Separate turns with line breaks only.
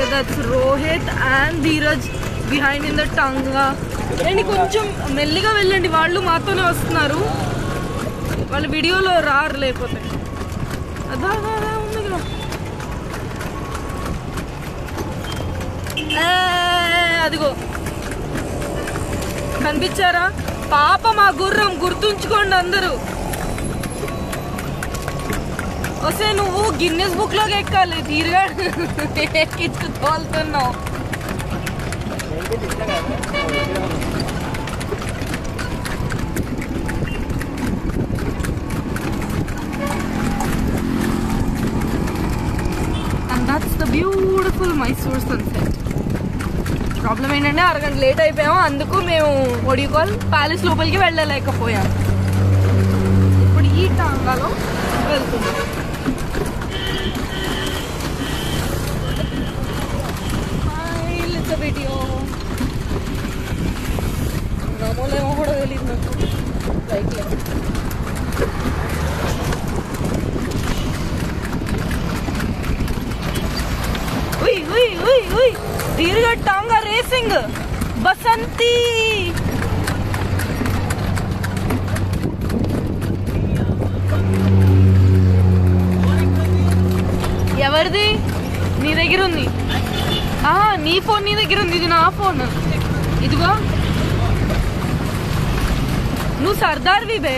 Okay that's Rohit and Dheeraj behind in the tonga. And కొంచెం మెల్లిగా వెళ్ళండి, వాళ్ళు మాతోనే వస్తున్నారు, వాళ్ళ వీడియోలో రారు లేకపోతే. అదా ఉంది కదా, అదిగో కనిపించారా? పాప మా గుర్రం, గుర్తుంచుకోండి అందరూ. వస్తే నువ్వు గిన్నెస్ బుక్ లోకి ఎక్కాలి, తీరుగా ఎక్కించు తోలుతున్నావు. And that's the beautiful Mysore sunset. Problem ఏంటంటే అరగంట లేట్ అయిపోయాము, అందుకు మేము ఒడికోల్ ప్యాలెస్ లోపలికి వెళ్ళలేకపోయాం. ఇప్పుడు ఈ టాంగాలో వెళ్తున్నాం. వీడియో నమోలేమో కూడా తెలియదు నాకు, బైక్ లేదు. దీర్ఘ టాంగా రేసింగ్ బసంతి. ఎవరిది? నీ దగ్గర ఉంది? నీ ఫోన్ నీ దగ్గర ఉంది, ఇది నా ఫోన్. ఇదిగో నువ్వు సర్దార్వి బే.